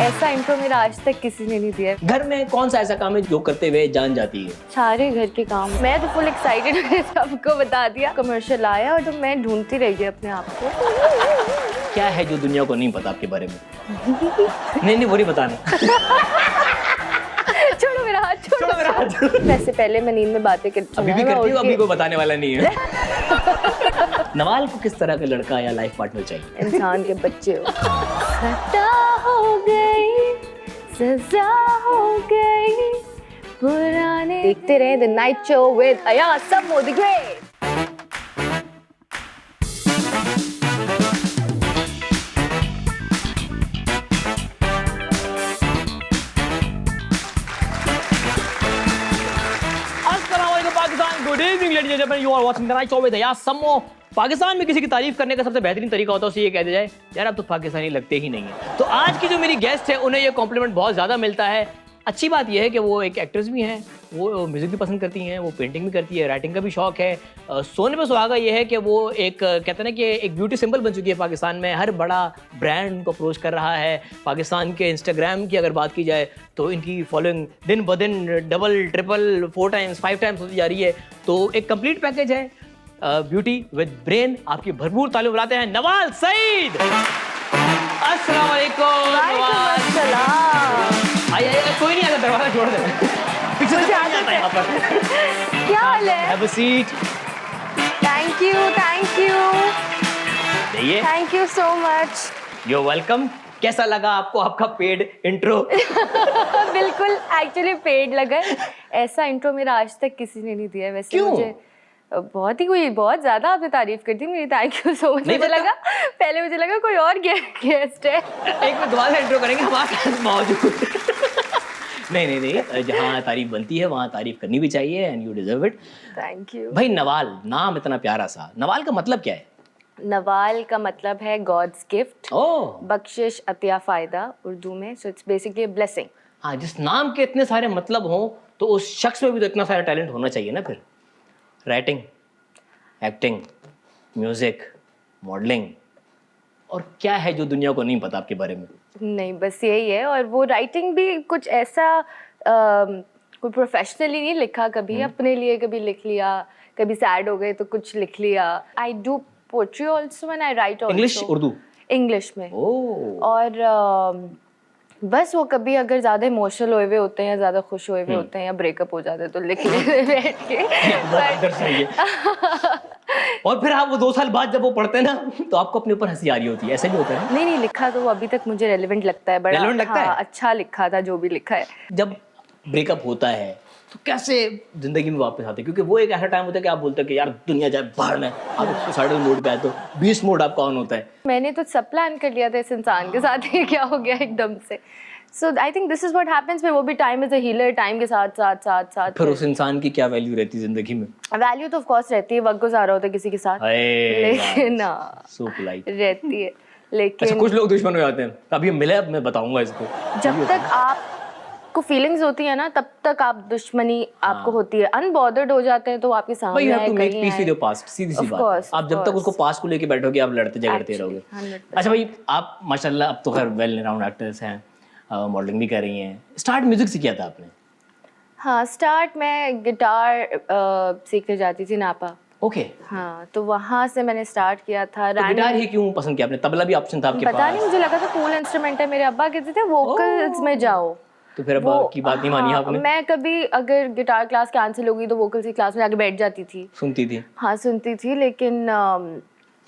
ऐसा इंट्रो मेरा आज तक किसी ने नहीं दिया है। घर में कौन सा ऐसा काम है जो करते हुए जान जाती है? सारे घर के काम। मैं तो फुल एक्साइटेड मैंने सबको बता दिया। कमर्शियल आया और तो मैं ढूंढती रह गई अपने आप को। क्या है जो दुनिया को नहीं पता आपके बारे में? नहीं वो नहीं बताना। छोड़ो मेरा हाथ, छोड़ो मेरा हाथ। वैसे पहले मैं नींद में बातें करती अभी भी करती हूँ, अभी कोई बताने वाला नहीं है। नवाल को किस तरह का लड़का या लाइफ पार्टनर चाहिए? इंसान के बच्चे हो। खता हो गई, सजा हो गई, पुराने। देखते रहे the night show with Ayasam Modi great. Good evening ladies and gentleman, you are watching the night show with Ayasam. Pakistan में किसी की तारीफ करने का सबसे बेहतरीन तरीका होता है उसे ये कह दिया जाए यार अब तो पाकिस्तानी लगते ही नहीं है। तो आज की जो मेरी गेस्ट है उन्हें ये कॉम्प्लीमेंट बहुत ज़्यादा मिलता है। अच्छी बात यह है कि वो एक एक्ट्रेस भी हैं, वो म्यूज़िक भी पसंद करती हैं, वो पेंटिंग भी करती है, राइटिंग का भी शौक है। सोने पे सुहागा ये है कि वो एक कहते हैं ना कि एक ब्यूटी सिंबल बन चुकी है पाकिस्तान में। हर बड़ा ब्रांड उनको अप्रोच कर रहा है। पाकिस्तान के इंस्टाग्राम की अगर बात की जाए तो इनकी फॉलोइंग दिन ब दिन डबल ट्रिपल 4 टाइम्स 5 टाइम्स होती जा रही है। तो एक कंप्लीट पैकेज है ब्यूटी विद ब्रेन। आपकी भरपूर तालीम बुलाते हैं नवाल सईद। अस्सलाम वालेकुम नवाल। आइए कोई नहीं आता, दरवाजा छोड़ दे। पीछे से आ जाता है यहाँ पर। क्या हाल है? Have a seat. Thank you, thank you, जाइए। Thank you so much. You're welcome. कैसा लगा आपको आपका पेड इंट्रो? बिल्कुल एक्चुअली पेड लगा। ऐसा इंट्रो मेरा आज तक किसी ने नहीं दिया है। वैसे क्यों? मुझे बहुत ज्यादा आपने तारीफ कर दी मेरी। Thank you so much. मुझे लगा कोई और गेस्ट है। एक मिनट दोबारा इंट्रो करेंगे हमारे पास मौजूद। नहीं जहाँ तारीफ बनती है वहाँ तारीफ करनी भी चाहिए and you deserve it. Thank you. भाई नवाल नाम इतना प्यारा सा, नवाल का मतलब क्या है? नवाल का मतलब है गॉड्स गिफ्ट, ओह बख्शिश, अतिया, फायदा उर्दू में। So it's basically blessing. हाँ, जिस नाम के इतने सारे मतलब हो तो उस शख्स में भी तो इतना सारा टैलेंट होना चाहिए ना। फिर राइटिंग, एक्टिंग, म्यूजिक, मॉडलिंग, और क्या है जो दुनिया को नहीं पता आपके बारे में? नहीं बस यही है। और वो राइटिंग भी कुछ ऐसा कोई प्रोफेशनली नहीं लिखा कभी, अपने लिए कभी लिख लिया, कभी सैड हो गए तो कुछ लिख लिया। I do poetry also and I right also. English, Urdu? English में। ओह। और बस वो कभी अगर ज्यादा इमोशनल हुए होते हैं या ज्यादा खुश हुए होते हैं या ब्रेकअप हो जाते हैं तो लिख लेते बैठ के। और फिर आप वो 2 साल बाद जब वो पढ़ते हैं ना तो आपको अपने ऊपर हंसी आ रही होती है, ऐसा भी होता है? नहीं लिखा तो वो अभी तक मुझे रेलेवेंट लगता है। बड़ा Relevant लगता है? अच्छा लिखा था जो भी लिखा है। जब ब्रेकअप होता है तो कैसे जिंदगी में वापस आते हैं? क्योंकि वो एक ऐसा टाइम होता है कि आप बोलते हैं कि यार दुनिया जाए बाहर में, आप सुसाइडल मोड पे आए तो 20 मोड आपका ऑन होता है। मैंने तो सब प्लान कर लिया था इस इंसान के साथ, ये क्या हो गया एकदम से। So I think this is what happens. में वो भी time is a healer, time के साथ फिर उस इंसान की क्या वैल्यू रहती है जिंदगी में? वैल्यू तो ऑफ कोर्स रहती है, वक्त गुजारा होता है किसी के साथ, लेकिन सो पोलाइट रहती है। लेकिन अच्छा, कुछ लोग दुश्मन हो जाते हैं। अभी मिले, अब मैं बताऊंगा इसको। जब तक आपको फीलिंग्स होती है ना तब तक आप दुश्मनी आपको होती है। अनबॉदर्ड हो जाते हैं तो आपके सामने भाई है, आप कहीं पीस विद योर पास्ट, सीधी सी बात है। आप जब तक उसको पास्ट को लेके बैठोगे आप लड़ते झगड़ते रहोगे। अच्छा भाई, आप माशाल्लाह अब तो खैर वेल राउंड एक्टर्स हैं, मॉडलिंग भी कर रही हैं। स्टार्ट म्यूजिक से किया था आपने? हाँ, स्टार्ट मैं गिटार सीखने जाती थी नापा। ओके। हाँ, तो वहाँ से मैंने स्टार्ट किया था। तो गिटार ही क्यों पसंद किया आपने? तबला भी ऑप्शन था आपके पास? पता नहीं, मुझे लगा था कूल इंस्ट्रूमेंट है। मेरे अब्बा कहते थे वोकल्स में जाओ। तो फिर अब्बा की बात नहीं मानी आपने? मैं कभी अगर गिटार क्लास कैंसिल होगी तो वोकल्स की क्लास में जाके बैठ जाती थी। सुनती थी? हाँ सुनती थी, लेकिन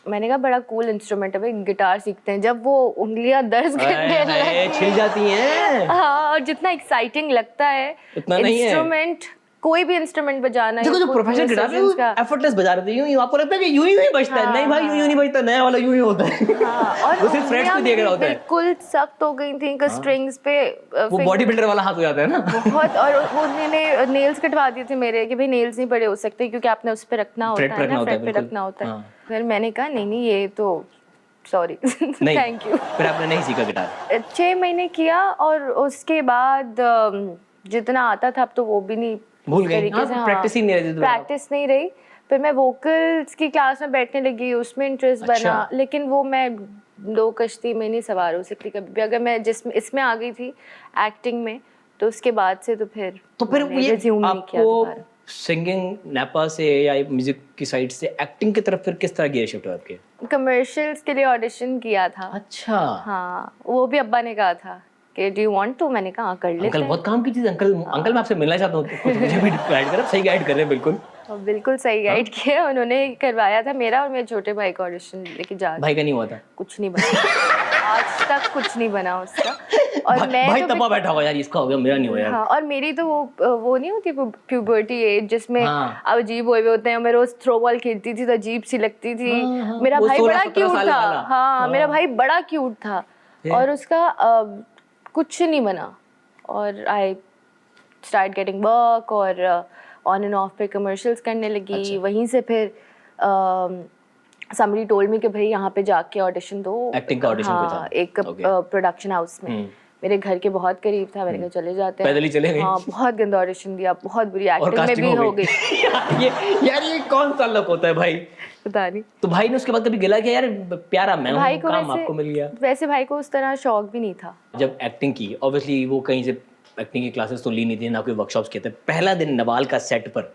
मैंने कहा बड़ा कूल इंस्ट्रूमेंट है भाई, गिटार सीखते हैं। जब वो उंगलियां दर्द करने लगती छिल जाती हैं। हाँ, और जितना एक्साइटिंग लगता है उतना नहीं है। इंस्ट्रूमेंट, कोई भी इंस्ट्रूमेंट बजाना है। देखो जो प्रोफेशनल गिटार है वो एफर्टलेस बजा रहे थे, यूं आपको लगता है कि यूं ही बजता है। नहीं भाई, यूं नहीं बजता, नया वाला यूं ही होता है। और वो सिर्फ फ्रेट्स पे देख रहा होता है। बिल्कुल सख्त हो गई थी स्ट्रिंग्स पे। वो बॉडी बिल्डर वाला हाथ हो जाता है ना बहुत। और वो उन्होंने नेल्स कटवा दिए थे मेरे कि भाई नेल्स नहीं बड़े हो सकते क्योंकि आपने उस पे रखना होता है ना, फ्रेट पे रखना होता है। फिर मैंने कहा नहीं ये तो सॉरी थैंक यू। फिर आपने नहीं सीखा गिटार? 6 महीने किया और उसके बाद जितना आता था अब तो वो भी नहीं, भूल गई। प्रैक्टिस ही नहीं रही। प्रैक्टिस नहीं रही। फिर मैं वोकल्स की क्लास में बैठने लगी, उसमें इंटरेस्ट बना, लेकिन वो मैं दो कश्ती में नहीं सवार हो सकती कभी भी। अगर मैं जिसमें इसमें आ गई थी एक्टिंग में, तो उसके बाद से तो फिर ये resume नहीं किया आपको दोबारा। सिंगिंग नेपा से या म्यूजिक की साइड से एक्टिंग की तरफ फिर किस तरह गियर शिफ्ट हुआ आपके? कमर्शियल्स के लिए ऑडिशन किया था। अच्छा। हाँ, वो भी अब्बा ने कहा था कि डू यू वांट टू, मैंने कहा हाँ, कर लेते अंकल हैं। बहुत काम की चीज। अंकल मैं आपसे मिलना चाहता हूँ, कुछ मुझे भी गाइड कर, सही गाइड कर रहे हैं बिल्कुल। और बिल्कुल सही गाइड किया उन्होंने, करवाया था मेरा और मेरे छोटे भाई का ऑडिशन लेके जा। भाई का नहीं हुआ था? कुछ नहीं बना आज तक कुछ नहीं बना उसका। और मैं भाई तो तपा बैठा होगा यार, इसका हो गया मेरा नहीं हुआ यार। हाँ, और मेरी तो वो नहीं होती प्यूबर्टी एज जिसमें हाँ। अब अजीब हुए होते हैं। मैं रोज थ्रो बॉल खेलती थी तो अजीब सी लगती थी। मेरा वो भाई 16, बड़ा 17 क्यूट साल था। वाला। हाँ, मेरा भाई बड़ा क्यूट था और उसका कुछ नहीं बना। और आई स्टार्ट गेटिंग वर्क और ऑन एंड ऑफ पे कमर्शियल्स करने लगी। वहीं से फिर somebody told me कि भाई यहाँ पे जाके ऑडिशन दो। एक्टिंग का ऑडिशन कोई था? हाँ, एक प्रोडक्शन हाउस में मेरे घर के बहुत करीब था। मैंने कहा चले जाते हैं। पैदल ही चले गए? हाँ, बहुत गंदा ऑडिशन दिया, बहुत बुरी एक्टिंग में भी हो गई। ये कौन सा लक होता है भाई, पता नहीं। तो भाई ने उसके बाद कभी गिला कि यार प्यारा मैं हूँ, काम आपको मिल गया? वैसे भाई को उस तरह शौक भी नहीं था। जब एक्टिंग की ऑब्वियसली वो कहीं से एक्टिंग की क्लासेस तो ली नहीं थी, ना कोई वर्कशॉप्स किए थे। पहला दिन नवाल का सेट पर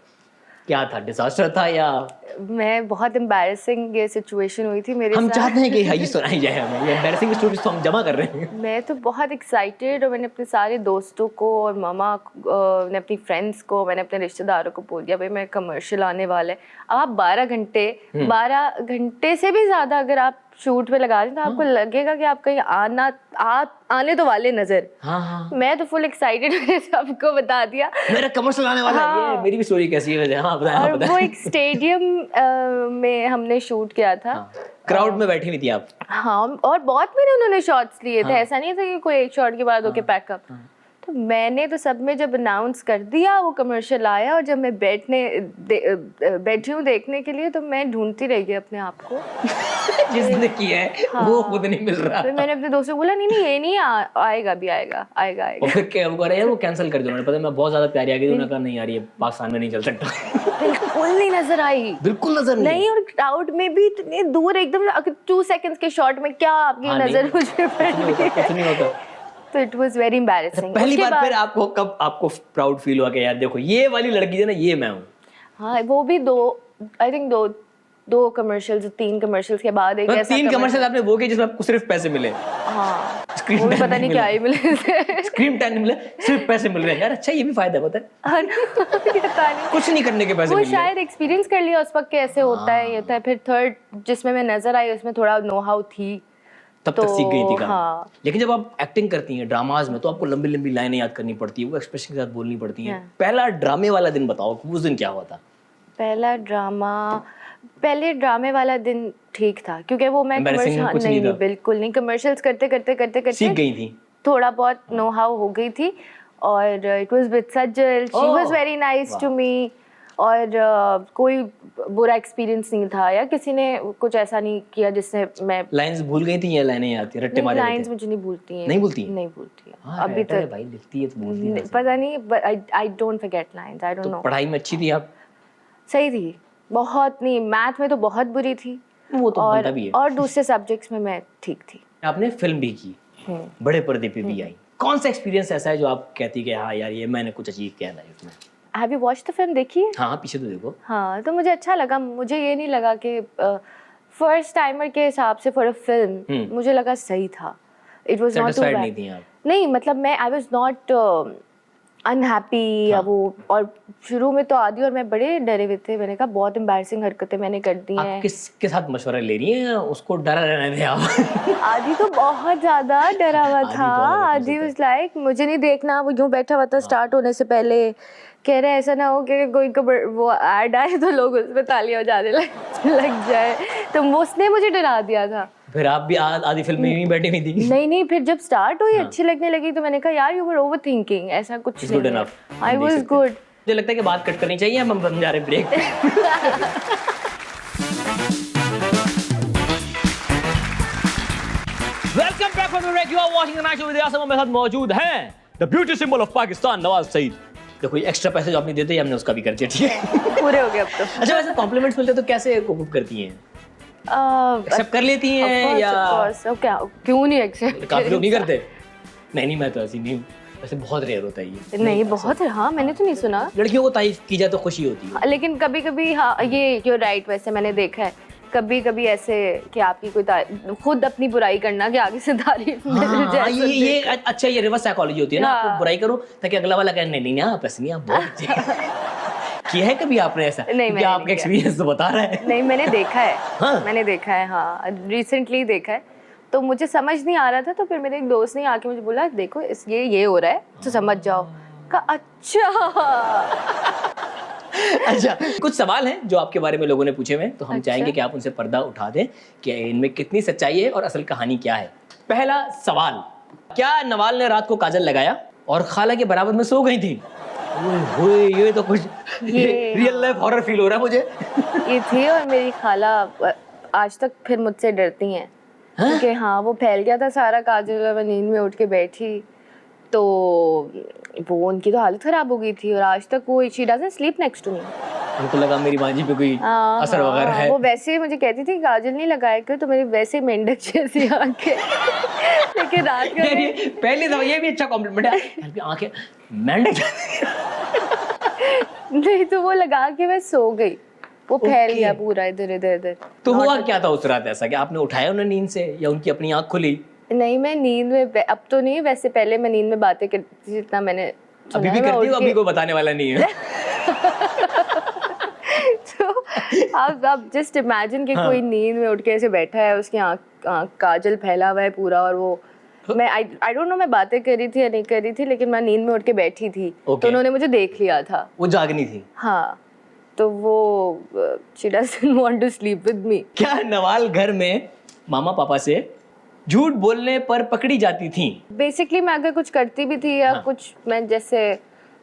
क्या था, डिजास्टर था या? मैं बहुत एम्बैरेसिंग ये सिचुएशन हुई थी मेरे हम साथ। चाहते हैं कि ये सुनाई जाए हमें, ये एम्बैरेसिंग स्टोरीज तो हम जमा कर रहे हैं। मैं तो बहुत एक्साइटेड, और मैंने अपने सारे दोस्तों को और मामा ने अपनी फ्रेंड्स को, मैंने अपने रिश्तेदारों को बोल दिया भाई मैं कमर्शियल आने वाला है। आप 12 घंटे से भी ज़्यादा अगर आप शूट पे लगा दें तो आपको लगेगा कि आप कहीं आने तो वाले नजर। हाँ। मैं तो फुल एक्साइटेड मैंने सबको बता दिया मेरा कमर्शियल आने वाला है। ये मेरी भी स्टोरी कैसी है? हाँ बताएं। और वो एक स्टेडियम में हमने शूट किया था। क्राउड में बैठी हुई थी आप? हाँ, और बहुत मेरे उन्होंने शॉट्स लिए थे। ऐसा नहीं था कि कोई एक शॉट के बाद ओके पैकअप। तो मैंने तो सब में जब अनाउंस कर दिया वो कमर्शियल आया, और जब मैं बैठी हूँ देखने के लिए तो मैं ढूंढती रह गई अपने आप को। जिसने किया है वो खुद नहीं मिल रहा। फिर मैंने अपने दोस्तों को बोला नहीं ये नहीं आएगा भी आएगा। और फिर क्या वो यार वो कैंसिल कर दो। उन्होंने पता मैं बहुत ज्यादा प्यारी आ गई, उन्होंने कहा नहीं यार ये पाकिस्तान में नहीं चल सकता। बिल्कुल नहीं नजर आई, बिल्कुल नजर नहीं। और क्राउड में भी इतने दूर एकदम 2 सेकंड्स के शॉट में क्या आपकी नजर मुझे पड़ रही है? कुछ नहीं होता। तो इट वाज वेरी एम्बैरेसिंग। पहली बार फिर आपको कब आपको प्राउड फील हुआ कि यार देखो ये वाली लड़की है ना, ये मैं हूँ? हाँ, वो भी दो कमर्शियल्स, 3 कमर्शियल्स के बाद एक ऐसा 3 कमर्शियल आपने वो किए जिसमें आपको सिर्फ पैसे मिले? हाँ, स्क्रीन वो भी पता नहीं क्या ही मिले थे। स्क्रीन टाइम मिले, सिर्फ पैसे मिल रहे हैं यार। अच्छा ये भी फायदा है, पता है पता नहीं कुछ नहीं करने के पैसे वो मिल रहे हैं। शायद एक्सपीरियंस कर लिया उस वक्त कैसे होता है ये होता है। फिर थर्ड जिसमें मैं नजर आई उसमें थोड़ा नो हाउ थी, तब तक सीख गई थी काम। हाँ। लेकिन जब आप एक्टिंग करती हैं ड्रामाज में तो आपको लंबी लंबी लाइनें याद करनी पड़ती है, वो एक्सप्रेशन के साथ बोलनी पड़ती हैं। पहला ड्रामे वाला दिन बताओ, उस दिन क्या हुआ था? पहले ड्रामे वाला दिन ठीक था क्योंकि वो मैं नहीं बिल्कुल नहीं, कमर्शियल्स करते सीख गई थी, थोड़ा बहुत नो हाउ हो गई थी। और it was with Sajal, she was very nice to me. और कोई बुरा एक्सपीरियंस नहीं था या किसी ने कुछ ऐसा नहीं किया जिससे मैं लाइंस भूल गई थी या लाइनें याद थी? रट्टे मारे? लाइंस मुझे नहीं भूलती हैं। नहीं भूलती? नहीं भूलती हैं हाँ, अभी तक। भाई लिखती है तो भूलती है। पता नहीं, but I don't forget lines, I don't know. पढ़ाई में अच्छी थी आप? सही थी, बहुत नहीं। मैथ में तो बहुत बुरी थी, वो तो बनता भी है। और दूसरे सब्जेक्ट्स में मैं ठीक थी। आपने फिल्म भी की, बड़े पर्दे पे भी आई। कौन सा एक्सपीरियंस ऐसा है जो आप कहती कि हाँ यार ये मैंने कुछ अचीव किया लाइफ में? Have you watched the film? देखी है? हाँ पीछे तो देखो। हाँ, तो मुझे अच्छा लगा। मुझे ये नहीं लगा कि फर्स्ट टाइमर के हिसाब से फॉर अ फिल्म मुझे लगा सही था। It was not too bad. नहीं थी आप? नहीं, मतलब मैं आई वाज नॉट अनहैप्पी या वो। और शुरू में तो आदि और मैं बड़े डरे हुए थे। मैंने कहा बहुत एम्बैरेसिंग हरकतें मैंने कर दी हैं। आप किसके साथ मशवरा ले रही हैं? उसको डरा रहने दें आप। आदि तो बहुत ज्यादा डरा हुआ था। आदि वाज लाइक मुझे नहीं देखना। वो यूं बैठा हुआ था स्टार्ट होने से पहले, कह रहे ऐसा ना हो कि कोई वो ऐड आए तो लोग उस पर तालियां बजाने लग जाए। तो उसने मुझे डरा दिया था। फिर आप भी आधी फिल्म में ही बैठी हुई थी? नहीं, फिर जब स्टार्ट हुई अच्छी लगने लगी तो मैंने कहा यार यू वर ओवरथिंकिंग, ऐसा कुछ नहीं। Good enough, I was good. मुझे लगता है कि बात कट करनी चाहिए, हम जा रहे हैं break. Welcome back from the break. You are watching the night show with Yasam. मेरे साथ मौजूद हैं the beauty symbol of Pakistan, Nawaz Saeed. देखो ये एक्स्ट्रा पैसे जो आपने देते हैं हमने उसका भी कर दिया, ठीक है? पूरे हो गए अब तो। अच्छा, वैसे कॉम्प्लीमेंट्स मिलते तो कैसे कोप करती हैं? एक्सेप्ट कर लेती हैं या क्या क्यों नहीं एक्सेप्ट? काफी लोग नहीं करते? नहीं मैं तो ऐसी नहीं हूँ, वैसे बहुत रेयर होता है ये। नहीं बहुत है, हाँ मैंने तो नहीं सुना। लड़कियों को तारीफ की जाए तो खुशी होती है, लेकिन कभी कभी हाँ ये you're राइट, वैसे मैंने देखा है कभी कभी ऐसे कि आपकी कोई खुद अपनी बुराई करना कि आगे से तारीफ मिल जाए। ये अच्छा, ये रिवर्स साइकोलॉजी होती है ना, हाँ। आप बुराई करो ताकि अगला वाला कहे नहीं आप ऐसे नहीं, आप बहुत अच्छे। किया है कभी आपने ऐसा? नहीं, मैंने आपका एक्सपीरियंस तो बता रहा है। नहीं मैंने देखा है। हाँ? मैंने देखा है, हाँ रिसेंटली देखा है। तो मुझे समझ नहीं आ रहा था, तो फिर मेरे एक दोस्त ने आके मुझे बोला देखो ये हो रहा है तो समझ जाओ। कहा अच्छा। अच्छा, कुछ सवाल हैं जो आपके बारे में लोगों ने पूछे हुए हैं, तो हम चाहेंगे कि आप उनसे पर्दा उठा दें कि इनमें कितनी सच्चाई है और असल कहानी क्या है। पहला सवाल, क्या नवाल ने रात को काजल लगाया और खाला के बराबर में सो गई थी? ओए ये तो कुछ रियल लाइफ हॉरर फील हो रहा है मुझे। ये थी, और मेरी खाला आज तक फिर मुझसे डरती हैं क्योंकि हाँ वो फैल गया था सारा काजल, मैं नींद में उठ के बैठी तो वो उनकी तो हालत खराब हो गई थी, और आज तक वो she doesn't sleep next to me. उनको लगा मेरी मांझी पे कोई असर वगैरह है। वो वैसे ही मुझे कहती थी काजल नहीं लगाया कर, तो मेरी वैसे मेंढक जैसी आंखें। लेकिन रात का पहली दफा, ये भी अच्छा कॉम्प्लीमेंट है, आंखें मेंढक। नहीं तो वो लगा के मैं सो गई, वो फैल गया पूरा इधर इधर। तो हुआ क्या था उस रात ऐसा कि आपने उठाया उन्हें नींद से या उनकी अपनी आंख खुली? नहीं मैं नींद में, अब तो नहीं, वैसे पहले मैं नींद में बातें करती थी, जितना मैंने अभी भी करती हूँ, अभी कोई बताने वाला नहीं है। तो आप जस्ट इमेजिन कि कोई नींद में उठ के ऐसे बैठा है, उसकी आँख काजल फैला हुआ है पूरा, और वो मैं आई डोंट नो मैं बातें कर रही थी या नहीं कर रही थी, लेकिन मैं नींद में उठ के बैठी थी। तो उन्होंने मुझे देख लिया था। वो जागनी थी? हाँ, तो वो she doesn't want to sleep with me। क्या नवाल घर में मामा पापा से झूठ बोलने पर पकड़ी जाती थी? बेसिकली मैं अगर कुछ करती भी थी या कुछ, मैं जैसे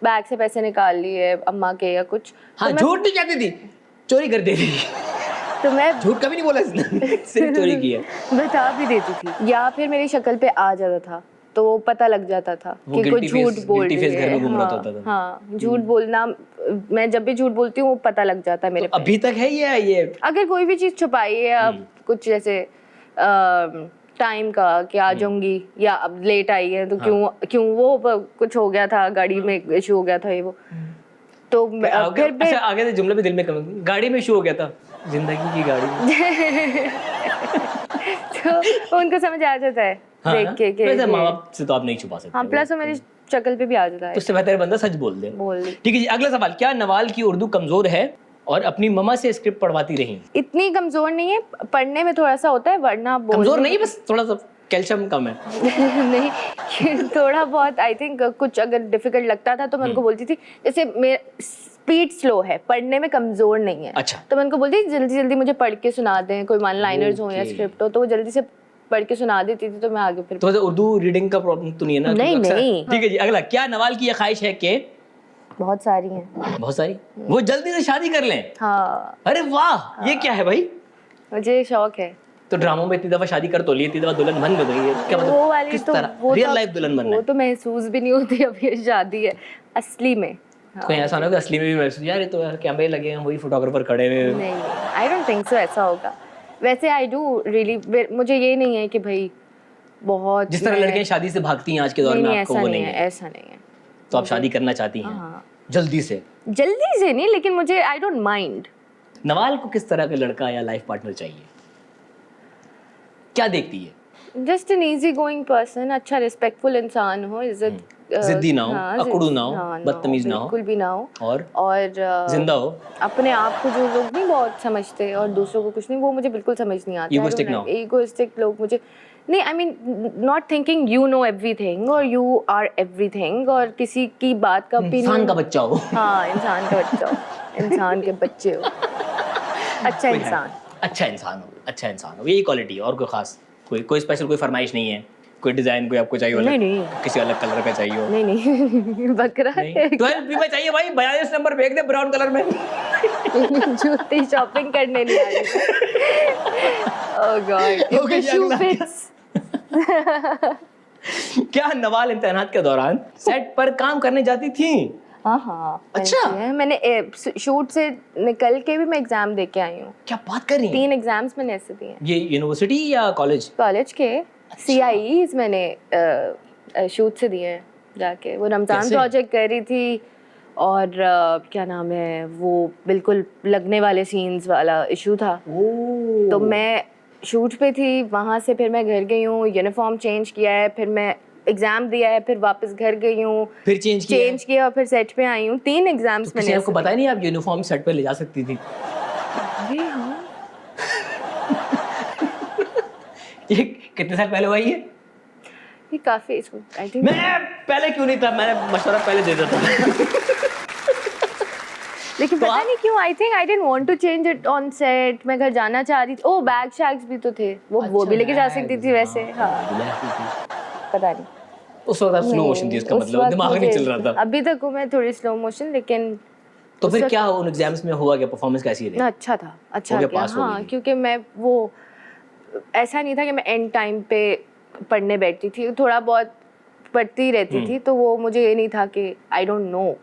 बैग से पैसे निकाल लिए अम्मा के या कुछ, हाँ, तो झूठ नहीं कहती थी, चोरी कर देती थी। तो मैं झूठ कभी नहीं बोला इसने, सिर्फ चोरी की है। बता भी देती थी, या फिर मेरी शक्ल पे आ जाता था तो वो पता लग जाता था कि कोई झूठ बोल रही है। घर में घूम रहा होता था। हाँ, झूठ बोलना, मैं जब भी झूठ बोलती हूँ वो पता लग जाता है मेरे तो अभी तक है ये अगर कोई भी चीज छुपाई है, अब कुछ जैसे टाइम का कि आ जाऊंगी या अब लेट आई है तो क्यों वो कुछ हो गया था, गाड़ी में इशू हो गया था, ये वो तो फिर अच्छा आगे से जुमले भी दिल में गाड़ी में इशू हो गया था, जिंदगी की गाड़ी में। तो उनको समझ आ जाता है देख के वैसे माँ बाप से तो आप नहीं छुपा सकते। हाँ, प्लस वो मेरी शक्ल पे भी आ जाता है, उससे बेहतर बंदा सच बोल दे। ठीक है जी, अगला सवाल, क्या नवाल की उर्दू कमजोर है और अपनी मम्मा से स्क्रिप्ट पढ़वाती रही? इतनी कमजोर नहीं है, पढ़ने में थोड़ा सा होता है, वरना कमजोर नहीं, बस थोड़ा सा कैल्शियम कम है। नहीं, थोड़ा बहुत आई थिंक कुछ अगर डिफिकल्ट लगता था तो मैं उनको बोलती थी, जैसे मेरा स्पीड स्लो है, पढ़ने में कमजोर नहीं है। अच्छा। तो मैं उनको बोलती थी जल्दी जल्दी मुझे पढ़ के सुना दें, कोई वन लाइनर्स हो या स्क्रिप्ट हो, तो वो जल्दी से पढ़ के सुना देती थी, तो मैं आगे फिर। तो उर्दू रीडिंग का प्रॉब्लम तो नहीं है ना? नहीं। ठीक है जी, अगला, क्या नवाल की ये ख्वाहिश है कि? बहुत सारी हैं। बहुत सारी? वो जल्दी से शादी कर लें? हाँ। अरे वाह, ये क्या है भाई? मुझे शौक है। तो ड्रामों में इतनी दफा शादी कर तो ली, इतनी दफा दुल्हन बन गई है, क्या मतलब? वो वाली किस तो तरह वो रियल लाइफ दुल्हन बनना है? वो तो महसूस भी नहीं होती अब ये शादी है असली में। कोई ऐसा ना हो कि असली में भी महसूस, यार ये तो यार कैमरे लगे हैं, वही फोटोग्राफर खड़े हुए। नहीं, आई डोंट थिंक सो ऐसा होगा। वैसे आई डू रियली, मुझे ये नहीं है कि भाई बहुत जिस तरह लड़कियां शादी से भागती हैं आज के दौर में, आपको वो नहीं है? ऐसा नहीं है। तो आप शादी करना चाहती हैं? हाँ। जल्दी से नहीं, लेकिन मुझे आई डोंट माइंड। नवाल को किस तरह का लड़का या लाइफ पार्टनर चाहिए? क्या देखती है? Just an easy going person, अच्छा रिस्पेक्टफुल इंसान हो, इज्जत, जिद्दी ना हो, अकड़ू ना हो, बदतमीज ना हो, बिल्कुल भी ना हो, और जिंदा हो। अपने आप को जो लोग नहीं बहुत समझते और दूसरों को कुछ नहीं, वो मुझे बिल्कुल समझ नहीं आता। ईगोइस्टिक ना हो। ईगोइस्टिक लोग मुझे नहीं, I mean not thinking you know everything और यू आर एवरीथिंग, और किसी की बात का इंसान का बच्चा हो। हाँ, इंसान का बच्चा हो, इंसान के बच्चे हो, अच्छा इंसान हो, यही क्वालिटी, और कोई खास कोई स्पेशल कोई फरमाइश नहीं है? कोई डिजाइन कोई आपको चाहिए? नहीं, किसी अलग कलर का चाहिए हो? नहीं बकरा 12 भी में चाहिए भाई, 42 नंबर फेंक दे ब्राउन कलर में। जूती शॉपिंग करने नहीं आ रही। ओह गॉड, शू फिट्स। क्या नवाल इम्तिहानात के दौरान सेट पर काम करने जाती थी? हाँ हाँ अच्छा। मैंने शूट से निकल के भी मैं एग्जाम दे के आई हूँ। क्या बात कर रही हैं? 3 एग्जाम्स मैंने ऐसे दिए हैं ये यूनिवर्सिटी या कॉलेज? कॉलेज के। CIEs मैंने शूट से दिए हैं जाके। वो रमजान कैसे? प्रोजेक्ट कर रही थी और क्या नाम है वो बिल्कुल लगने वाले सीन्स वाला इशू था। तो मैं शूट पे थी, वहाँ से फिर मैं घर गई हूँ, यूनिफॉर्म चेंज किया है, फिर मैं एग्जाम दिया है, फिर वापस घर गई हूँ, फिर चेंज किया और फिर सेट पे आई हूँ। 3 एग्जाम्स तो किसी मैंने आपको बताया नहीं आप यूनिफॉर्म सेट पे ले जा सकती थी? अरे हाँ ये कितने साल पहले हुआ ये? ये काफी आई थिंक मैं पहले क्यों नहीं था, मैंने मशवरा पहले दे देता। लेकिन तो पता नहीं क्यों I think I didn't want to change it on set. मैं घर जाना चाह रही थी। ओ बैग शैग्स भी तो थे, वो भी लेके जा सकती थी वैसे। हाँ पता नहीं उस वक्त आप स्लो मोशन थी, इसका मतलब दिमाग नहीं चल रहा था। अभी तक हूँ मैं थोड़ी स्लो मोशन, लेकिन तो फिर क्या उन एग्जाम्स में हुआ, क्या परफॉर्मेंस कैसी रही? अच्छा था, अच्छा गया। हाँ क्योंकि मैं वो ऐसा नहीं था कि मैं एंड टाइम पे पढ़ने बैठती थी, थोड़ा बहुत पढ़ती रहती थी, तो वो मुझे ये नहीं था कि आई डोंट नो।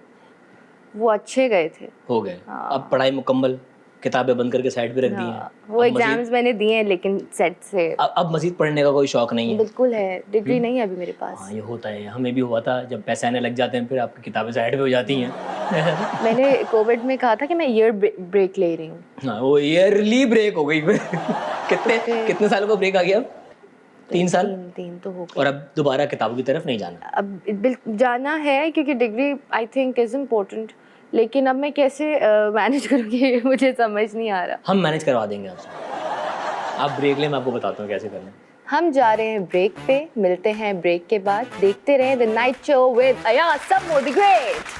वो अच्छे गए थे, हो गए। अब पढ़ाई मुकम्मल, किताबें बंद करके साइड पे रख दी हैं। वो एग्जाम्स मैंने दिए हैं लेकिन सेट से। अब मजीद पढ़ने का कोई शौक नहीं है? बिल्कुल है, डिग्री नहीं है अभी मेरे पास। हाँ ये होता है, हमें भी हुआ था, जब पैसे आने लग जाते हैं फिर आपकी किताबें साइड पे हो जाती हैं। मैंने कोविड में कहा था कि मैं ईयर ब्रेक ले रही हूँ। हाँ वो ईयरली ब्रेक हो गई। कितने सालों का ब्रेक आ गया? 3 साल? 3 तो हो गए। और अब दोबारा किताबों की तरफ नहीं जाना? अब जाना है क्योंकि degree I think is important, लेकिन अब मैं कैसे मैनेज करूँगी मुझे समझ नहीं आ रहा। हम मैनेज करवा देंगे आपसे, आप ब्रेक लें, मैं आपको बताता हूँ कैसे करना। हम जा रहे हैं ब्रेक पे, मिलते हैं ब्रेक के बाद। देखते रहें the night show with Ayaz Samoo the great.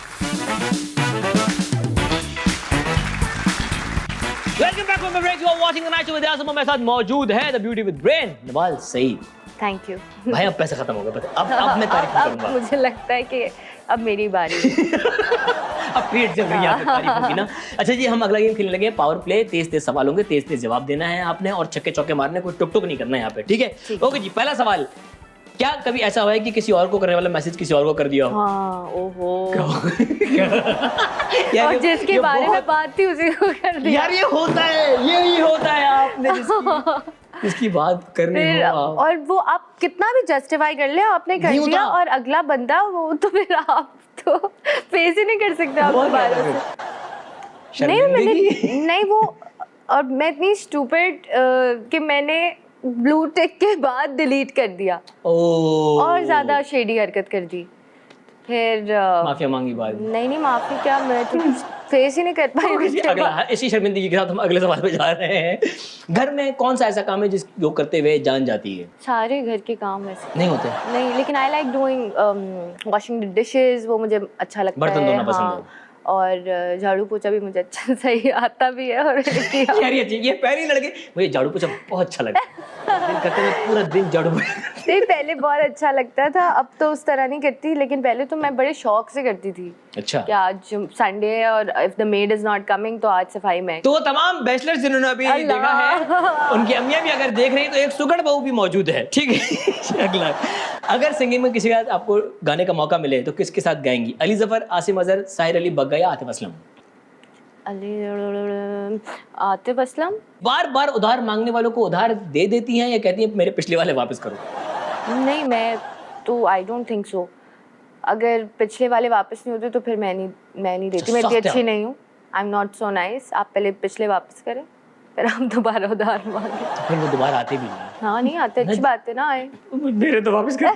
Welcome back from the break, you are watching the night show with Ayaz Samoo. मेरे साथ मौजूद है the beauty with brain Nawal Saeed. Thank you भाई अब पैसे खत्म हो गए, पता अब मैं तारीफ करूंगा। मुझे लगता है कि अब मेरी बारी है। अब पेट चल रही है आपकी तारीफ होगी ना। अच्छा जी, हम अगला गेम खेलने लगे, पावर प्ले। तेज तेज सवाल होंगे, तेज तेज जवाब देना है आपने और छक्के चौके मारने, कोई टुक टुक नहीं करना है यहाँ पे, ठीक है? ओके जी, पहला सवाल, क्या कभी ऐसा हुआ है कि किसी और को करने वाला मैसेज किसी और को कर दिया हो? हाँ, ओहो। यार और जिसके बारे में बात थी उसी को कर दिया। यार ये होता है, यही होता है, आपने जिसकी बात करनी हो और वो आप कितना भी जस्टिफाई कर ले, आपने कर दिया और अगला बंदा वो तो फिर आप तो फेस ही नहीं कर सकते आप दोबारा से। नहीं वो, और मैं इतनी स्टूपिड कि मैंने ब्लू टिक के बाद डिलीट कर दिया और ज्यादा शेडी हरकत कर दी। फिर माफिया मांगी बात। नहीं माफी क्या, मैं तो फेस ही नहीं कर पाई। अगला, इसी शर्मिंदगी के साथ हम अगले सवाल पे जा रहे हैं। घर में कौन सा ऐसा काम है जो करते हुए जान जाती है? सारे घर के काम वैसे नहीं होते। नहीं, लेकिन I like doing washing the dishes, वो मुझे अच्छा लगता है। बर्तन धोना पसंद है। और झाड़ू पोछा भी मुझे अच्छा सही आता भी है। और ये पहले लड़के मुझे झाड़ू पोछा बहुत अच्छा लगता है। कहते हैं पूरा दिन झाड़ू नहीं, पहले बहुत अच्छा लगता था, अब तो उस तरह नहीं करती, लेकिन पहले तो मैं बड़े शौक से करती थी। अच्छा, क्या आज संडे है और if the made is not coming तो आज सफाई में। तो तमाम बैचलर्स जिन्होंने अभी देखा है, उनकी अम्मियां भी अगर देख रही तो एक सुगड़ बहू भी मौजूद है, ठीक है? अगला, अगर सिंगिंग में किसी के साथ आपको गाने का मौका मिले तो किसके साथ गाएंगी? अली जफर, आसिम अजहर, साहिर अली बग्गा या आतिफ असलम? आतिफ असलम। बार बार उधार मांगने वालों को उधार दे देती हैं या कहती हैं मेरे पिछले वाले वापस करो? नहीं, मैं तो आई डोंट थिंक सो। अगर पिछले वाले वापस नहीं होते तो फिर मैं नहीं देती। मैं इतनी अच्छी नहीं हूँ, I am not so nice. आप पहले पिछले वापस करें, फिर हम दोबारा उधार मांगे। तो फिर वो दोबारा आते भी नहीं। हाँ नहीं आते, अच्छी बात है ना आए। मेरे तो वापस कर।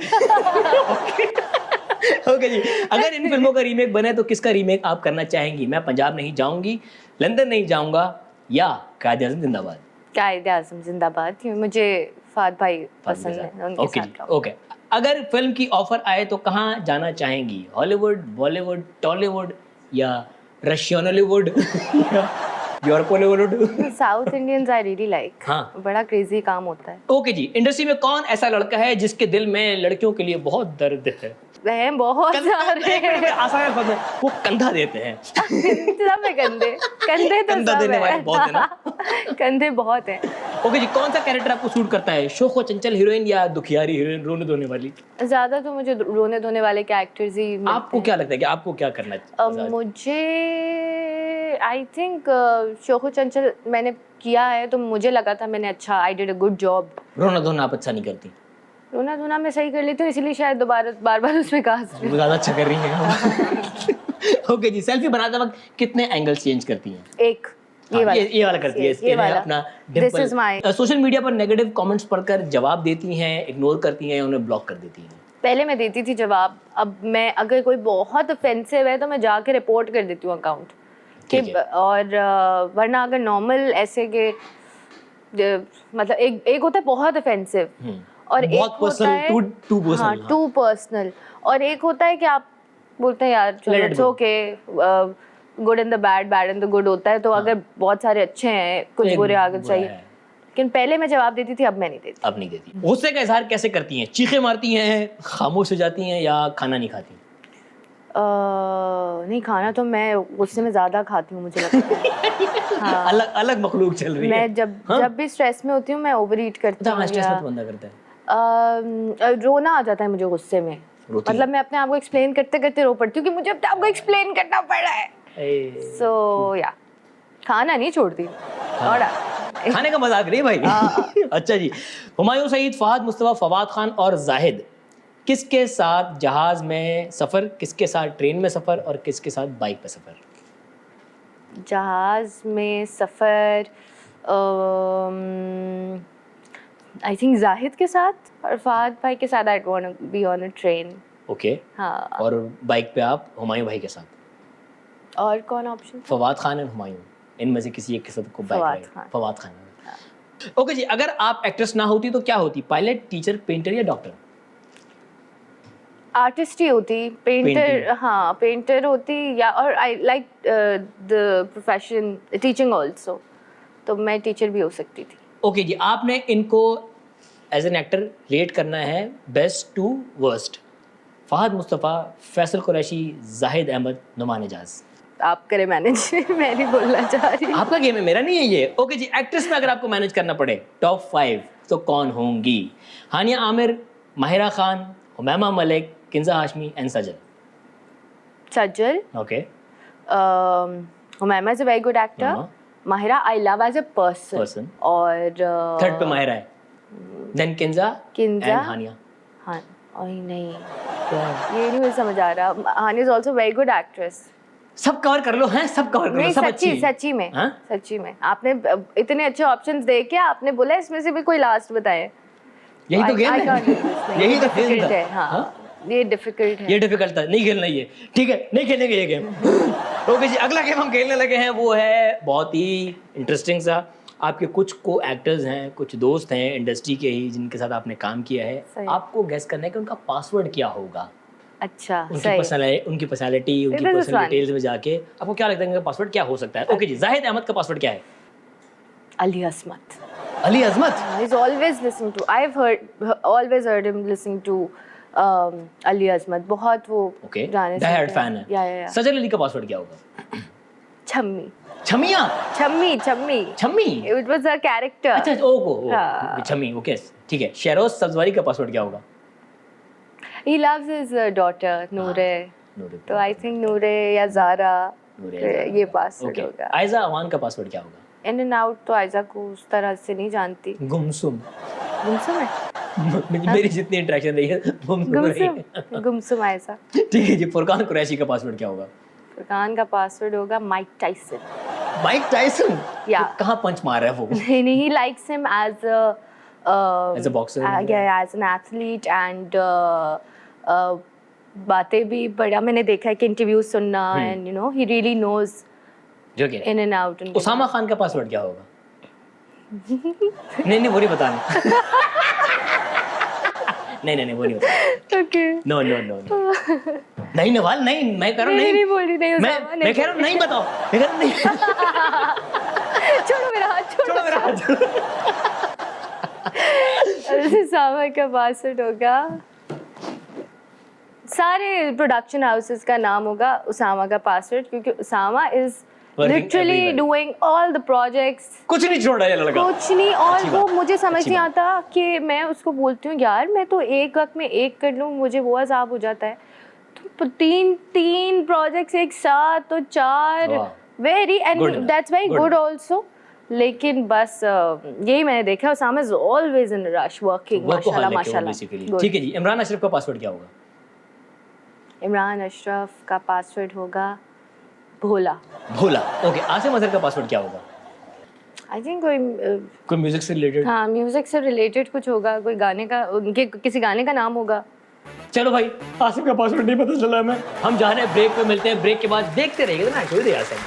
ओके जी, अगर इन फिल्मों का रीमेक बने तो किसका रीमेक आप करना चाहेंगी? मैं पंजाब नहीं जाऊंगी, लंदन नहीं जाऊंगा या कायदे आज़म जिंदाबाद? कायदे आज़म जिंदाबाद, क्योंकि मुझे फाद भाई पसंद है, उनके साथ। ओके, अगर फिल्म की ऑफर आए तो कहाँ जाना चाहेंगी? हॉलीवुड, बॉलीवुड, टॉलीवुड या Russian Hollywood? Your Bollywood. South Indians I really like. हाँ। बड़ा क्रेजी काम होता है। ओके जी, इंडस्ट्री में कौन ऐसा लड़का है जिसके दिल में लड़कियों के लिए बहुत दर्द है? वह बहुत सारे। आसान है, वो कंधा देते हैं। सब है कंधे, कंधे तो कंधा सब देने है। वाले बहुत है ना। कंधे बहुत हैं। ओके जी, कौन सा कैरेक्टर आपको सूट करता है? शोखो चंचल हीरोइन या दुखियारी हीरोइन, रोने धोने वाली? ज्यादा तो मुझे रोने धोने वाले कैरेक्टर्स ही मिलते आपको क्या लगता है कि आपको क्या करना चाहिए? मुझे आई थिंक शोखो चंचल मैंने किया है तो मुझे लगा था मैंने अच्छा I did a good job. रोना धोना आप अच्छा नहीं करती? रोना धोना मैं सही कर लेती हूँ, इसलिए शायद दोबारा बार बार उसमें कास्ट। ज्यादा अच्छा कर रही हैं। ओके जी, सेल्फी बनाते वक्त कितने एंगल चेंज करती हैं? एक ये वाला, ये वाला करती है, इसके लिए अपना this is my. Social media पर नेगेटिव कमेंट्स पढ़कर जवाब देती हैं, इग्नोर करती हैं, उन्हें ब्लॉक कर देती हैं? पहले मैं देती थी जवाब, अब मैं अगर कोई बहुत ऑफेंसिव है तो मैं जाके रिपोर्ट कर देती हूँ अकाउंट कि, और वरना अगर नॉर्मल ऐसे के मतलब एक होता है बहुत ऑफेंसिव और एक होता है टू पर्सनल, और एक होता है कि आप बोलते हैं यार चलो it's okay, good in the bad, bad in the good होता है, तो अगर बहुत सारे अच्छे हैं कुछ बुरे आगे चाहिए। लेकिन पहले मैं जवाब देती थी, अब मैं नहीं देती। अब नहीं देती। गुस्से का इजहार कैसे करती हैं? चीखें मारती हैं, खामोश हो जाती हैं, या खाना नहीं खाती? नहीं, खाना तो मैं गुस्से में ज्यादा खाती हूँ मुझे लगता है। हाँ। अलग अलग मखलूक चल रही है। मैं जब भी स्ट्रेस में होती हूँ मैं ओवर ईट करती हूँ। स्ट्रेस मत बंदा करता है। रोना आ जाता है मुझे गुस्से में, मतलब मैं अपने आप को एक्सप्लेन करते करते रो पड़ती हूँ कि मुझे अपने आप को एक्सप्लेन करना पड़ रहा है। सो या खाना नहीं छोड़ती। खाने का मजाक नहीं भाई। अच्छा जी, हुमायूं सईद, फहद मुस्तफा, फवाद खान और जाहिद किसके साथ जहाज में सफर, किसके साथ ट्रेन में सफर और किसके साथ बाइक पे सफर? जहाज में सफर आई थिंक जाहिद के साथ, और फहद भाई के साथ I want to be on a train. Okay. हाँ। और बाइक पे आप हुमायूं भाई के साथ? और कौन ऑप्शन? फवाद खान और हुमायूं, इनमें से किसी एक के साथ को बाइक? फवाद खान। ओके जी, अगर आप एक्ट्रेस ना होती तो क्या होती? पायलट, टीचर, पेंटर या डॉक्टर? आर्टिस्ट ही होती। पेंटर, हाँ पेंटर होती, या और I like the profession teaching also, तो मैं टीचर भी हो सकती थी। ओके जी, आपने इनको एज एन एक्टर रेट करना है best to worst. Fahad Mustafa, Faisal Qureshi, Zahid Ahmed, Noman Ijaz. आप करें मैनेज। मैं नहीं बोलना चाह रही। आपका गेम है, मेरा नहीं है ये। ओके जी, एक्ट्रेस में अगर आपको मैनेज करना पड़े टॉप 5 तो कौन होंगी? Hania Aamir, Mahira Khan, Humaima Malick, Kinza Hashmi and Sajal? Sajal. Okay. Humaima is a very good actor. Mahira I love as a person. और थर्ड पे माहिरा है, देन किंजा एंड हानिया। हाँ, और नहीं ये नहीं मुझे समझ आ रहा। Hania is also very good actress. सब कवर कर लो हैं, सब कवर कर लो, सब अच्छी। सच्ची में, सच्ची में आपने इतने अच्छे ऑप्शंस दे के आपने बोला इसमें से भी कोई लास्ट बताए। यही तो गेम है, यही तो खेल है। हाँ, ये डिफिकल्ट है, ये डिफिकल्ट था, नहीं खेलना ये, ठीक है, नहीं खेलेंगे ये गेम। ओके जी, अगला गेम हम खेलने लगे हैं, वो है बहुत ही इंटरेस्टिंग सा। आपके कुछ को एक्टर्स हैं, कुछ दोस्त हैं इंडस्ट्री के ही जिनके साथ आपने काम किया है, आपको गेस करना है कि उनका पासवर्ड क्या होगा। अच्छा, उनकी पर्सनालिटी, उनकी पर्सनल डिटेल्स में जाके आपको क्या लगता है उनका पासवर्ड क्या हो सकता है? ओके जी, जाहिद अहमद का पासवर्ड क्या है? अली असमत। अली असमत? He's always listening to, I've always heard him listening to Ali असमत, बहुत वो गाने डाई हार्ड फैन है। या सजल अली का पासवर्ड क्या होगा? छम्मी। छमिया? छम्मी। छम्मी? It was a character. अच्छा, ओहो, छम्मी, ओके, ठीक है। शेरोज सब्जवारी का पासवर्ड क्या होगा? He loves his daughter नूरे, तो I think नूरे या ज़ारा, ये पासवर्ड होगा। आयजा अवान का पासवर्ड क्या होगा? इन एंड आउट तो आयजा को उस तरह से नहीं जानती। गुमसुम है। मेरी जितनी इंटरेक्शन रही है गुमसुम आयजा। ठीक है जी, फुरकान कुरैशी का पासवर्ड क्या होगा? फुरकान का पासवर्ड होगा माइक टाइसन। Mike Tyson? या कहाँ पंच मार रहा है वो? नहीं, he likes him as a boxer, yeah, as an athlete, and बातें भी बड़ा मैंने देखा है कि इंटरव्यू सुनना, and you know he really knows in and out। Usama Khan का पासवर्ड क्या होगा? नहीं वो नहीं बताना। नहीं वो नहीं बताना। ओके। नो नहीं नवाल, नहीं मैं कह रहा हूँ, नहीं बोल रही, नहीं मैं कह रहा हूँ नहीं बताओ, मैं कह रहा हूँ नहीं। छोड़ो मेरा हाथ, छोड़ो मेरा हाथ। उसामा का पासवर्ड होगा, सारे प्रोडक्शन हाउसेस का नाम होगा उसामा का पासवर्ड, क्योंकि Usama is Working literally everywhere. Doing all the projects, कुछ नहीं छोड़ा ये लड़का। कुछ नहीं। और अच्छी वो बात, मुझे समझ अच्छी नहीं बात। आता कि मैं उसको बोलती हूँ यार मैं तो एक वक्त में एक कर लूँ, मुझे वो अजाब हो जाता है। तो तीन प्रोजेक्ट्स एक साथ, तो 4, वाह। Very Good and enough, that's very good good enough. Also. लेकिन बस यही मैंने देखा, Usama is always in rush working, माशाल्लाह माशाल्लाह। Good. ठीक है जी, इमरान अशरफ का पासवर्ड क्या होगा? इमरान अशरफ का पासवर्ड होगा भोला। भोला। ओके, आसिम अजहर का पासवर्ड क्या होगा? आई थिंक कोई म्यूजिक से रिलेटेड? हाँ म्यूजिक से रिलेटेड कुछ होगा, कोई गाने का, उनके किसी गाने का नाम होगा। चलो भाई, आसिम का पासवर्ड नहीं पता चला हमें। हम जा रहे हैं ब्रेक पे, मिलते हैं ब्रेक के बाद। देखते रहिएगा ना, छोड़ दे Asim.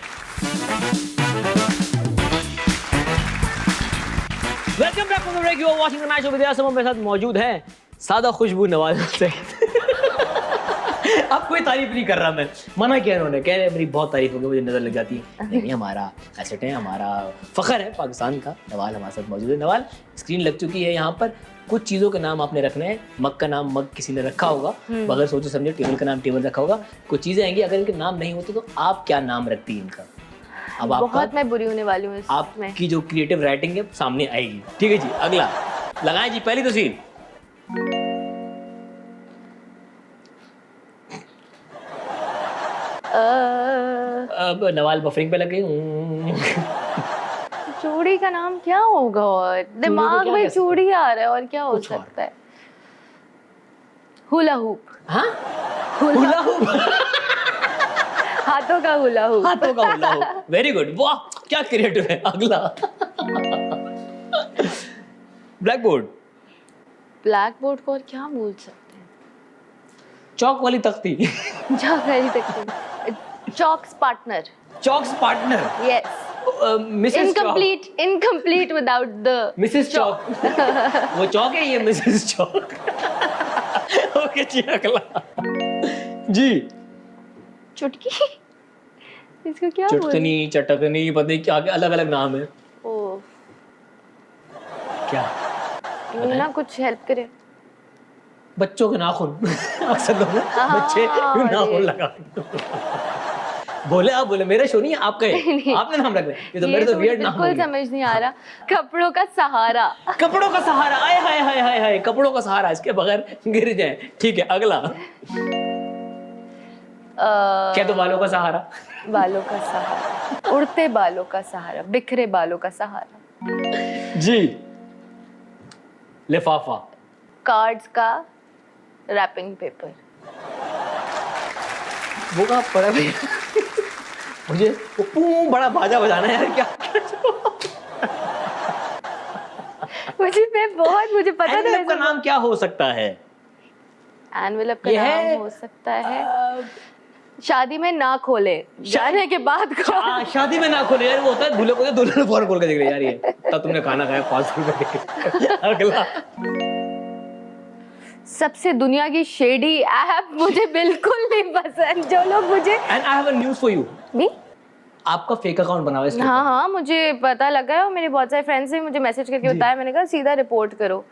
Welcome back from the break, you are watching the night show with Asim. मेरे साथ मौजूद हैं सादा खुशबू नवाज से। अब कोई तारीफ नहीं कर रहा मैं, मना किया उन्होंने, कह रहे मेरी बहुत तारीफ होगी, मुझे नजर लग जाती है। नहीं, हमारा एसेट है, हमारा फखर है पाकिस्तान का। नवाल हमारे साथ मौजूद है। नवाल, स्क्रीन लग चुकी है यहाँ पर, कुछ चीज़ों के नाम आपने रखने हैं। मग का नाम मग किसी ने रखा होगा, बगैर सोचे समझे। टेबल का नाम टेबल रखा होगा। कुछ चीज़ें आएंगी, अगर इनके नाम नहीं होते तो आप क्या नाम रखती हैं इनका? अब बहुत मैं बुरी होने वाली हूँ इसमें। आपकी जो क्रिएटिव राइटिंग है सामने आएगी। ठीक है जी, अगला लगाएं जी, पहली तस्वीर। अब नवाल बफरिंग पे लगे। चूड़ी का नाम क्या होगा? और दिमाग क्या में कह सकते चूड़ी आ रहा है, और क्या हो कुछ और। सकता है? Hula hoop. हाँ, हुला हुप। हाथों का हुला हूप। हाथों का हुला हुप, वेरी गुड। वाह, क्या क्रिएटिव है। अगला ब्लैक बोर्ड। ब्लैक बोर्ड को और क्या बोल सकते हैं? चौक वाली तख्ती। चौक वाली तख्ती, chalks partner. Chalks partner. Yes. Mrs chalk. Incomplete without the Mrs chalk. वो चौक है, ये मिसेस चौक। ओके जी, अगला जी। चुटकी, इसको क्या बोलते? चुटकनी, चटकनी, पता नहीं क्या अलग अलग नाम है। ओह, क्या ना कुछ हेल्प करे। बच्चों के नाखून। अक्सर लोग बच्चे क्यों नाखून लगा। बोले आप बोले, मेरा शो नहीं है, आप कहे, आपने नाम रख दिया। ये तो मेरे तो वियर्ड नाम हो बिल्कुल गया। समझ नहीं आ रहा। कपड़ों का सहारा। कपड़ों का सहारा, आए हाय हाय हाय हाय, कपड़ों का सहारा, इसके बगैर गिर जाए। ठीक है, अगला क्या? तो बालों का सहारा। बालों का सहारा, उड़ते बालों का सहारा, बिखरे बालों का सहारा। जी। लिफाफा। कार्ड्स का रैपिंग पेपर। वो कहाँ पड़ा भैया? मुझे वो पूं बड़ा बाजा बजाना है यार, क्या? मुझे पता था। एनवेलप का नाम क्या हो सकता है? एनवेलप का ये है, नाम हो सकता है शादी में ना खोले, जाने के बाद शादी में ना खोले यार, वो होता है दूल्हे को दूल्हे ने फौरन खोल के देख लिया यार, ये तब तुमने खाना खाया 500 रुपए। अगला सबसे दुनिया की शेडी ऐप मुझे बिल्कुल नहीं पसंद। जो लोग मुझे and I have a news for you. नहीं, आपका फेक अकाउंट बना हुआ है इसके हाँ ऊपर। हाँ मुझे पता लगा है, और मेरे बहुत सारे फ्रेंड्स ने मुझे मैसेज करके बताया। मैंने कहा सीधा रिपोर्ट करो।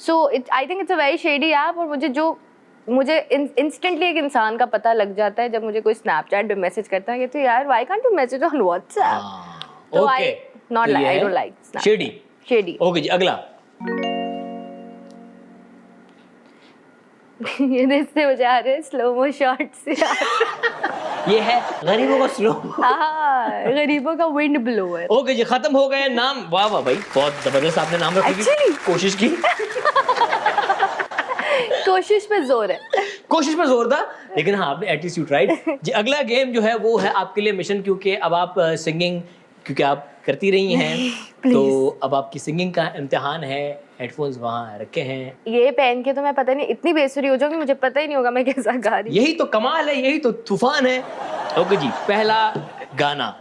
So I think it's a very shady app. और मुझे इंस्टेंटली एक इंसान का पता लग जाता है जब मुझे कोई स्नैपचैट पे मैसेज करता है कि तो यार why can't you message on WhatsApp. तो I not like, I don't like shady. Okay जी, अगला ये देखते हो जा रहे स्लो मो शॉट्स ये है गरीबों का स्लो। हाँ, गरीबों का विंड ब्लोअर। ओके जी, खत्म हो गए नाम। वाह वाह भाई, बहुत जबरदस्त आपने नाम रखने की Actually, कोशिश की। कोशिश पे जोर है। कोशिश में जोर था, लेकिन हाँ आपने एटलीस्ट यू ट्राइड जी। अगला गेम जो है वो है आपके लिए मिशन, क्योंकि अब आप सिंगिंग, क्योंकि आप करती रही हैं तो अब आपकी सिंगिंग का इम्तिहान है। हेडफोन्स वहाँ रखे हैं, ये पहन के तो मैं पता नहीं इतनी बेसुरी हो जाऊंगी, मुझे पता ही नहीं होगा मैं कैसा गा रही हूँ। यही तो कमाल है, यही तो तूफान है। ओके जी, पहला गाना।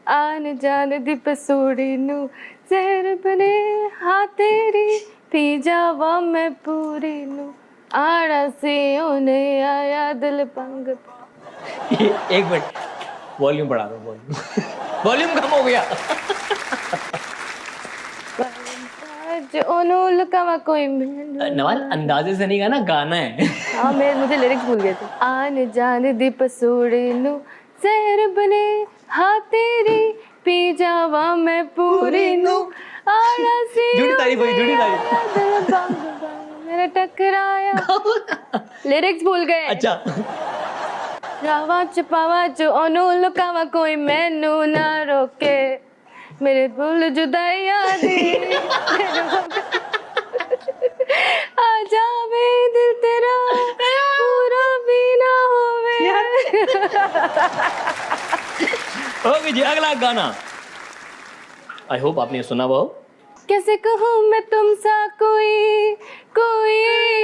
आन जान दी पसूड़ी नू जहर बने हाँ तेरी पी जावा मैं पूरी नू आड़ा से ओने आया दिल पंग। एक मिनट, वॉल्यूम बढ़ा दो, वॉल्यूम। वॉल्यूम कम हो गया। जो लुकावा कोई मिल नवाल अंदाजे से नहीं गाना, गाना है। हाँ मुझे लिरिक्स भूल गए थे। आन जान दी पसूड़े नु जहर बने हाँ तेरी पी जावा मैं पूरी नु आड़ा सी झूठी तारीफ हुई, झूठी तारीफ। मेरा टकराया लिरिक्स भूल गए। अच्छा रावा छुपावा जो ओनू लुकावा कोई मैनू ना रोके मेरे भूल जुदाइया दी आ जावे दिल तेरा पूरा भी ना होवे। ओके जी, अगला गाना आई होप आपने सुना वो। कैसे कहूँ मैं तुम सा कोई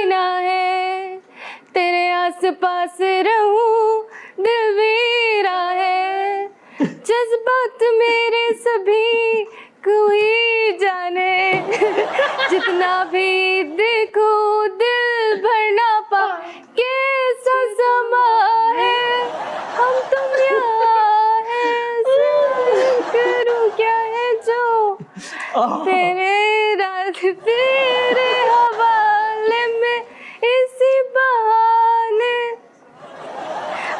ना है तेरे आस पास रहूं दिल मेरा है जज्बात मेरे सभी कोई जाने जितना भी देखो दिल भर ना पा कैसा समा है हम तुम यहाँ है करूँ क्या है जो तेरे रात तेरे हवाले में इसी बहाने।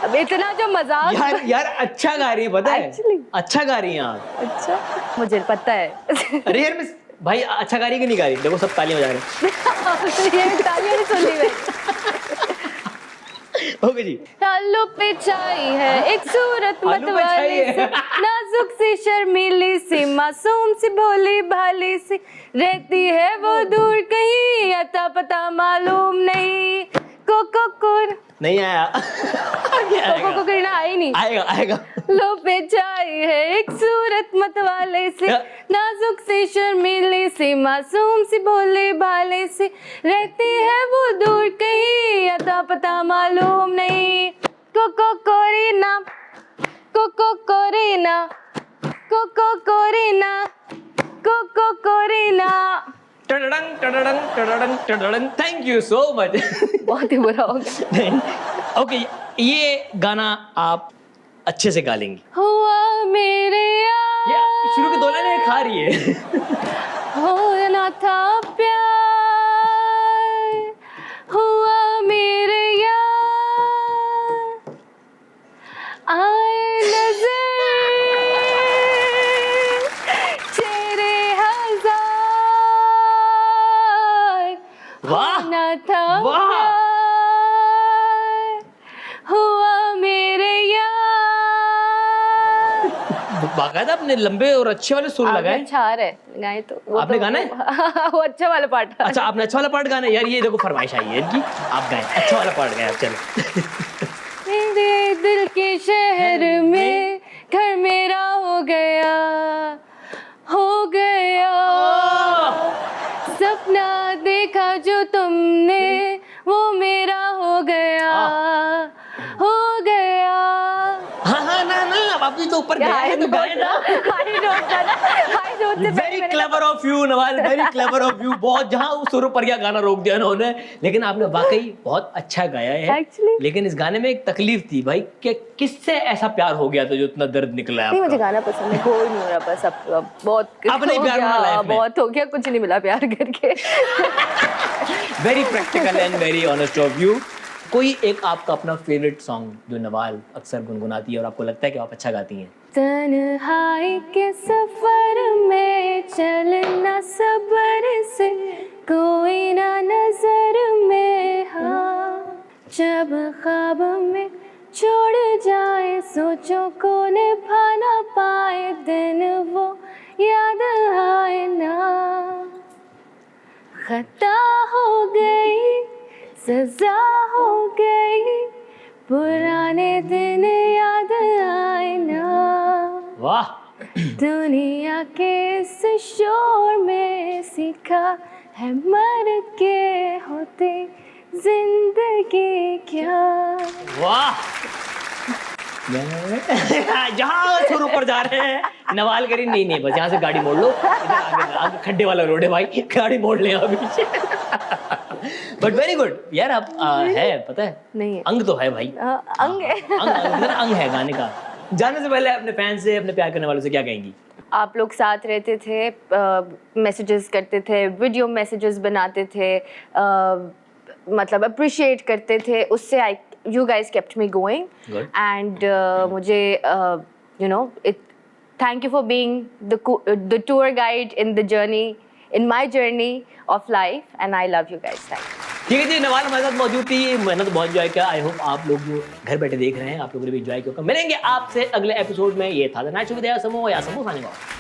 अब इतना जो मजाक यार अच्छा गा रही है, पता है Actually. अच्छा गा रही हैं आप। अच्छा मुझे पता है। अरे यार मिस भाई अच्छा गा रही है कि नहीं गा रही? देखो सब तालियां बजा रहे हैं। ये तालियां नहीं सुन ली मैं। ओके जी। आलू पे छाई है एक सूरत आलू पे मतवाली छाई है। सी नाजुक सी शर्मीली सी मासूम सी भोली भाली सी रहती है वो दूर कहीं अता पता मालूम नहीं कोको नहीं आया। कोको करना आई नहीं आएगा आएगा। लो पे छाई है एक सूरत मतवाले से नाजुक सी शर्मीली सी मासूम सी भोली भाले सी रहती है वो दूर कहीं अता पता मालूम नहीं कोको कोरीना कोको कोरीना कोको कोरीना कोको कोरीना। टडडंग टडडंग टडडंग टडडंग। Thank you so much. बहुत ही बुरा हो गया। ओके ये गाना आप अच्छे से गा लेंगी। हुआ मेरे ये शुरू की दो लाइनें खा रही है। हो ना था प्यार हुआ मेरे यार आए नजर चेहरे हजार वाह ना था वाह। प्यार हुआ मेरे यार। बाकायदा आपने लंबे और अच्छे वाले सुर लगाए। छार है गाए तो वो आपने तो गाना है? वो अच्छा वाला पार्ट। अच्छा आपने अच्छा वाला पार्ट गाना है? यार ये देखो फरमाइश आई है इनकी, आप गाएं अच्छा वाला पार्ट गाएं आप। चलो। मेरे दिल के शहर में घर मेरा हो गया सपना देखा जो तुमने वो मेरा हो गया हाँ ना अब आप भी तो ऊपर गए हैं तो गाएं ना। Very clever of you Nawal, very clever of you. बहुत जहाँ उस सुर पर गया गाना रोक दिया उन्होंने, लेकिन आपने वाकई बहुत अच्छा गाया है। Actually. लेकिन इस गाने में एक तकलीफ थी भाई कि किससे ऐसा प्यार हो गया था जो इतना दर्द निकला है नहीं मुझे आपका? गाना पसंद है, कोई नहीं हो रहा बस अब बहुत अब नहीं हो प्यार गया, होना life में। बहुत हो गया, कुछ नहीं मिला प्यार करके। Very practical and very honest of you. कोई एक आपका अपना फेवरेट सॉन्ग जो नवाल अक्सर गुनगुनाती है और आपको लगता है कि आप अच्छा गाती हैं? तन्हाई के सफर में चलना सब्र से कोई ना नजर में हाँ जब ख्वाब में छोड़ जाए सोचो को निभा ना पाए दिन वो याद आए ना खता हो गई सजा हो गई पुराने दिन याद आए ना वाह। दुनिया के इस शोर में सीखा है मर के होते जिंदगी क्या। वाह। जहाँ सुर ऊपर जा रहे हैं नवाल करी नहीं बस यहाँ से गाड़ी मोड़ लो, इधर आगे खड्डे वाला रोड है भाई, गाड़ी मोड़ ले अभी। बट वेरी गुड यार। आप है पता है नहीं है अंग तो है भाई। अंग है अंग है गाने का। जाने से पहले अपने फैंस से, अपने प्यार करने वालों से क्या कहेंगी? आप लोग साथ रहते थे, मैसेजेस करते थे, वीडियो मैसेजेस बनाते थे, मतलब अप्रिशिएट करते थे, उससे you guys kept me going. Good. And मुझे you know thank you for being the tour guide in my journey of life, and I love you guys. Thank you. ठीक है जी, नवाल हमारे साथ मौजूद थी, मैंने तो बहुत एंजॉय किया। आई होप आप लोग जो घर बैठे देख रहे हैं, आप लोगों ने भी एंजॉय किया। मिलेंगे आपसे अगले एपिसोड में। ये था द नाइट शो विद समो या समो साइनिंग ऑफ।